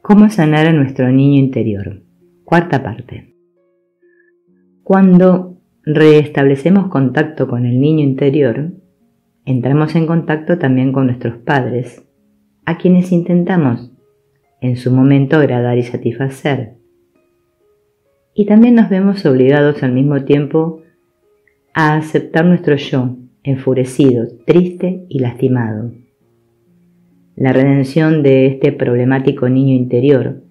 ¿Cómo sanar a nuestro niño interior? Cuarta parte. Cuando restablecemos contacto con el niño interior, entramos en contacto también con nuestros padres, a quienes intentamos en su momento agradar y satisfacer. Y también nos vemos obligados al mismo tiempo a aceptar nuestro yo, enfurecido, triste y lastimado. La redención de este problemático niño interior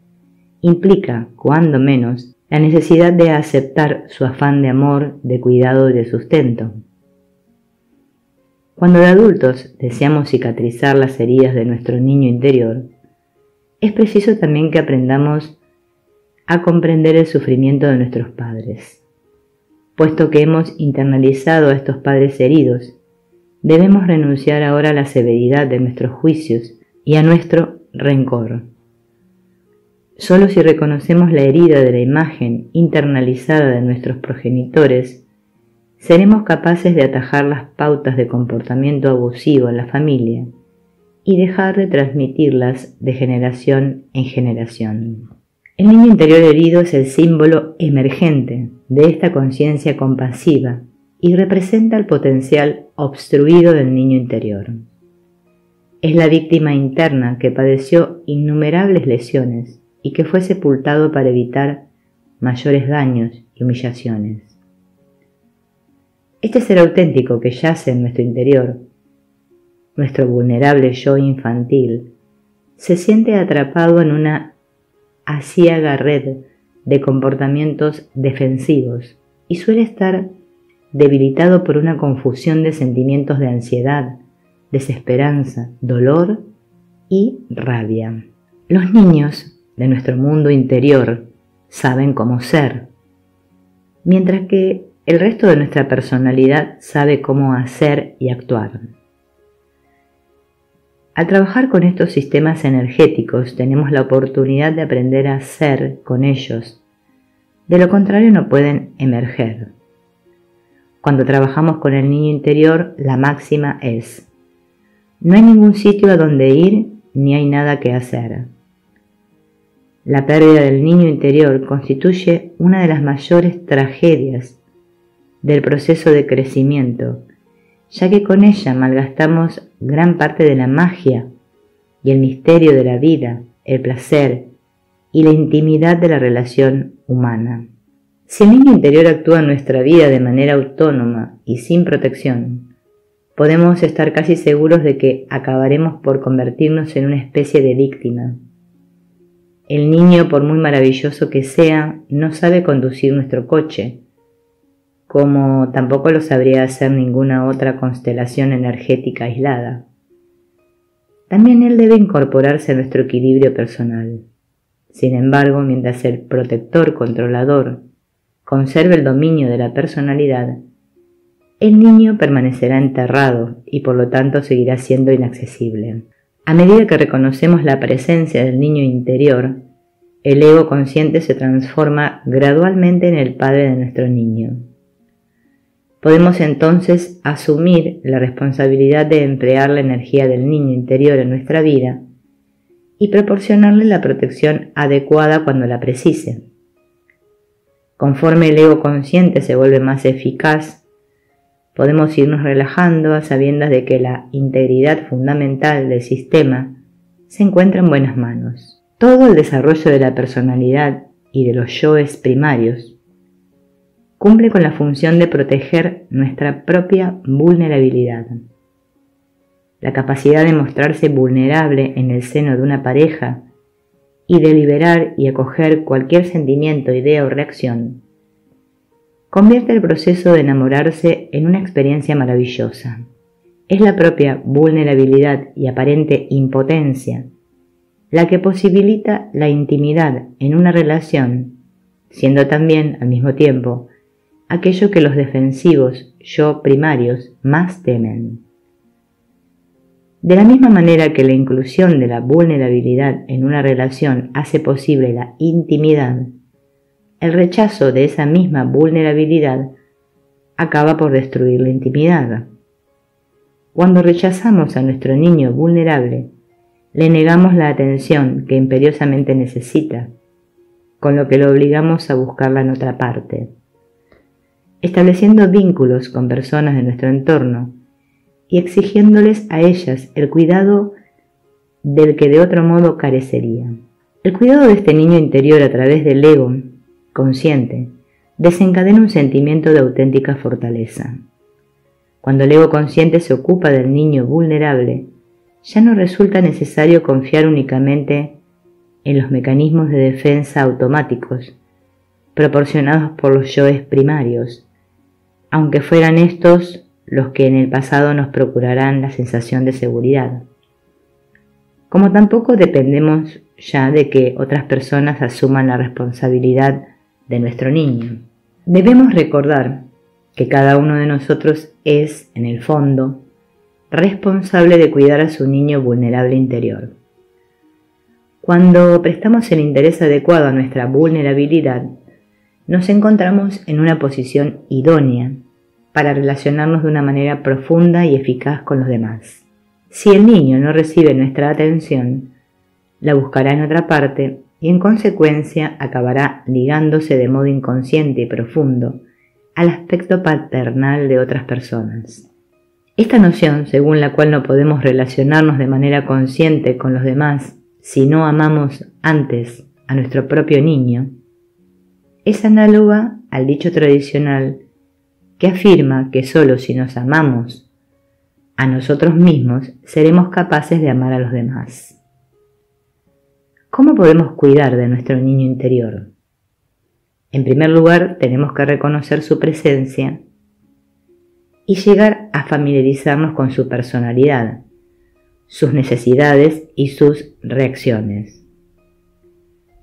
implica, cuando menos, la necesidad de aceptar su afán de amor, de cuidado y de sustento. Cuando de adultos deseamos cicatrizar las heridas de nuestro niño interior, es preciso también que aprendamos a comprender el sufrimiento de nuestros padres. Puesto que hemos internalizado a estos padres heridos, debemos renunciar ahora a la severidad de nuestros juicios y a nuestro rencor. Solo si reconocemos la herida de la imagen internalizada de nuestros progenitores, seremos capaces de atajar las pautas de comportamiento abusivo en la familia y dejar de transmitirlas de generación en generación. El niño interior herido es el símbolo emergente de esta conciencia compasiva y representa el potencial obstruido del niño interior. Es la víctima interna que padeció innumerables lesiones y que fue sepultado para evitar mayores daños y humillaciones. Este ser auténtico que yace en nuestro interior, nuestro vulnerable yo infantil, se siente atrapado en una aciaga red de comportamientos defensivos y suele estar debilitado por una confusión de sentimientos de ansiedad, desesperanza, dolor y rabia. Los niños de nuestro mundo interior saben cómo ser, mientras que el resto de nuestra personalidad sabe cómo hacer y actuar. Al trabajar con estos sistemas energéticos tenemos la oportunidad de aprender a ser con ellos, de lo contrario no pueden emerger. Cuando trabajamos con el niño interior, la máxima es: no hay ningún sitio a donde ir ni hay nada que hacer. La pérdida del niño interior constituye una de las mayores tragedias del proceso de crecimiento, ya que con ella malgastamos gran parte de la magia y el misterio de la vida, el placer y la intimidad de la relación humana. Si el niño interior actúa en nuestra vida de manera autónoma y sin protección, podemos estar casi seguros de que acabaremos por convertirnos en una especie de víctima. El niño, por muy maravilloso que sea, no sabe conducir nuestro coche, como tampoco lo sabría hacer ninguna otra constelación energética aislada. También él debe incorporarse a nuestro equilibrio personal. Sin embargo, mientras el protector controlador conserve el dominio de la personalidad, el niño permanecerá enterrado y por lo tanto seguirá siendo inaccesible. A medida que reconocemos la presencia del niño interior, el ego consciente se transforma gradualmente en el padre de nuestro niño. Podemos entonces asumir la responsabilidad de emplear la energía del niño interior en nuestra vida y proporcionarle la protección adecuada cuando la precise. Conforme el ego consciente se vuelve más eficaz, podemos irnos relajando a sabiendas de que la integridad fundamental del sistema se encuentra en buenas manos. Todo el desarrollo de la personalidad y de los yoes primarios cumple con la función de proteger nuestra propia vulnerabilidad. La capacidad de mostrarse vulnerable en el seno de una pareja y de liberar y acoger cualquier sentimiento, idea o reacción convierte el proceso de enamorarse en una experiencia maravillosa. Es la propia vulnerabilidad y aparente impotencia la que posibilita la intimidad en una relación, siendo también, al mismo tiempo, aquello que los defensivos yo primarios más temen. De la misma manera que la inclusión de la vulnerabilidad en una relación hace posible la intimidad, el rechazo de esa misma vulnerabilidad acaba por destruir la intimidad. Cuando rechazamos a nuestro niño vulnerable, le negamos la atención que imperiosamente necesita, con lo que lo obligamos a buscarla en otra parte, estableciendo vínculos con personas de nuestro entorno y exigiéndoles a ellas el cuidado del que de otro modo carecería. El cuidado de este niño interior a través del ego consciente desencadena un sentimiento de auténtica fortaleza. Cuando el ego consciente se ocupa del niño vulnerable, ya no resulta necesario confiar únicamente en los mecanismos de defensa automáticos proporcionados por los yoes primarios, aunque fueran estos los que en el pasado nos procurarán la sensación de seguridad. Como tampoco dependemos ya de que otras personas asuman la responsabilidad de nuestro niño. Debemos recordar que cada uno de nosotros es, en el fondo, responsable de cuidar a su niño vulnerable interior. Cuando prestamos el interés adecuado a nuestra vulnerabilidad, nos encontramos en una posición idónea para relacionarnos de una manera profunda y eficaz con los demás. Si el niño no recibe nuestra atención, la buscará en otra parte y en consecuencia acabará ligándose de modo inconsciente y profundo al aspecto paternal de otras personas. Esta noción, según la cual no podemos relacionarnos de manera consciente con los demás si no amamos antes a nuestro propio niño, es análoga al dicho tradicional que afirma que solo si nos amamos a nosotros mismos seremos capaces de amar a los demás. ¿Cómo podemos cuidar de nuestro niño interior? En primer lugar, tenemos que reconocer su presencia y llegar a familiarizarnos con su personalidad, sus necesidades y sus reacciones.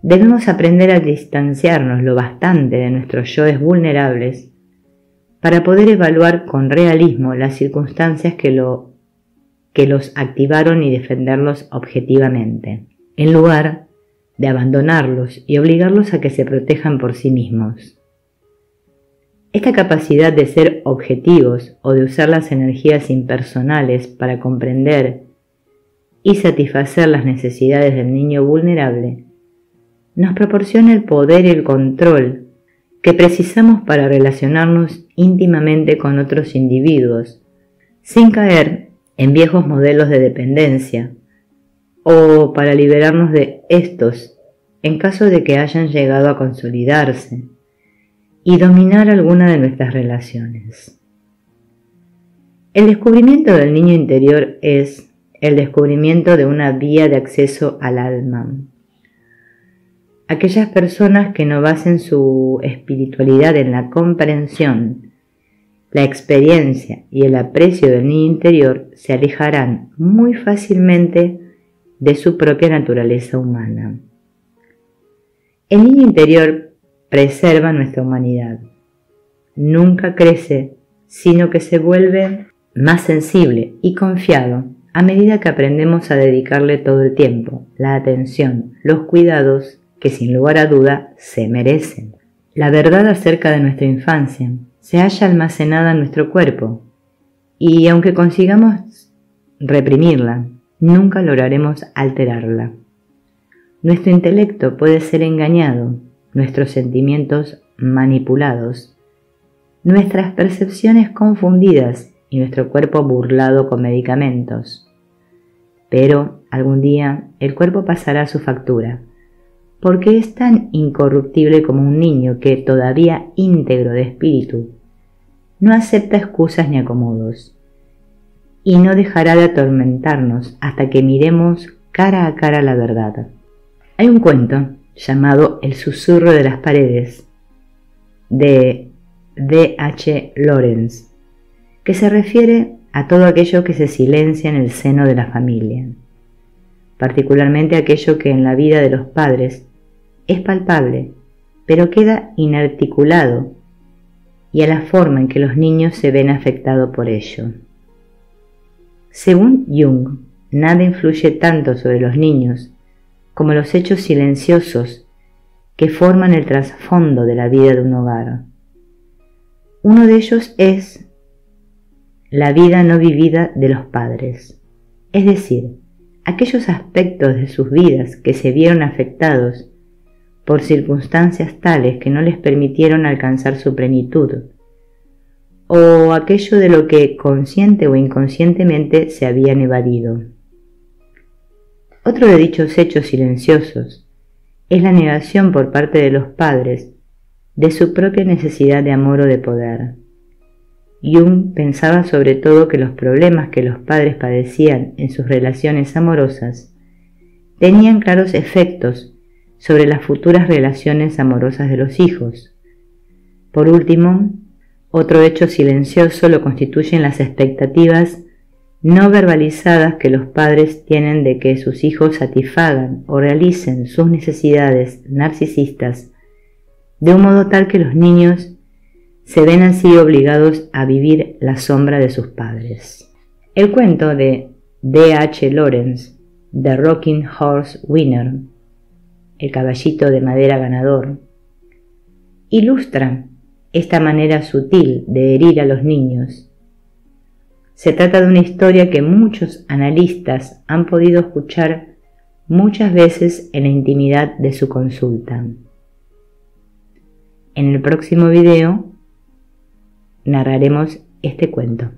Debemos aprender a distanciarnos lo bastante de nuestros yoes vulnerables para poder evaluar con realismo las circunstancias que los activaron y defenderlos objetivamente, en lugar de abandonarlos y obligarlos a que se protejan por sí mismos. Esta capacidad de ser objetivos o de usar las energías impersonales para comprender y satisfacer las necesidades del niño vulnerable nos proporciona el poder y el control que precisamos para relacionarnos íntimamente con otros individuos, sin caer en viejos modelos de dependencia, o para liberarnos de estos en caso de que hayan llegado a consolidarse y dominar alguna de nuestras relaciones. El descubrimiento del niño interior es el descubrimiento de una vía de acceso al alma. Aquellas personas que no basen su espiritualidad en la comprensión, la experiencia y el aprecio del niño interior se alejarán muy fácilmente de su propia naturaleza humana. El niño interior preserva nuestra humanidad. Nunca crece, sino que se vuelve más sensible y confiado a medida que aprendemos a dedicarle todo el tiempo, la atención, los cuidados que sin lugar a duda se merecen. La verdad acerca de nuestra infancia se halla almacenada en nuestro cuerpo y aunque consigamos reprimirla, nunca lograremos alterarla. Nuestro intelecto puede ser engañado, nuestros sentimientos manipulados, nuestras percepciones confundidas y nuestro cuerpo burlado con medicamentos. Pero algún día el cuerpo pasará su factura, porque es tan incorruptible como un niño que, todavía íntegro de espíritu, no acepta excusas ni acomodos, y no dejará de atormentarnos hasta que miremos cara a cara la verdad. Hay un cuento llamado El susurro de las paredes, de D.H. Lawrence, que se refiere a todo aquello que se silencia en el seno de la familia, particularmente aquello que en la vida de los padres es palpable, pero queda inarticulado, y a la forma en que los niños se ven afectados por ello. Según Jung, nada influye tanto sobre los niños como los hechos silenciosos que forman el trasfondo de la vida de un hogar. Uno de ellos es la vida no vivida de los padres, es decir, aquellos aspectos de sus vidas que se vieron afectados por circunstancias tales que no les permitieron alcanzar su plenitud, o aquello de lo que consciente o inconscientemente se habían evadido. Otro de dichos hechos silenciosos es la negación por parte de los padres de su propia necesidad de amor o de poder. Jung pensaba sobre todo que los problemas que los padres padecían en sus relaciones amorosas tenían claros efectos sobre las futuras relaciones amorosas de los hijos. Por último, otro hecho silencioso lo constituyen las expectativas no verbalizadas que los padres tienen de que sus hijos satisfagan o realicen sus necesidades narcisistas de un modo tal que los niños se ven así obligados a vivir la sombra de sus padres. El cuento de D.H. Lawrence, The Rocking Horse Winner, el caballito de madera ganador, ilustra esta manera sutil de herir a los niños. Se trata de una historia que muchos analistas han podido escuchar muchas veces en la intimidad de su consulta. En el próximo video narraremos este cuento.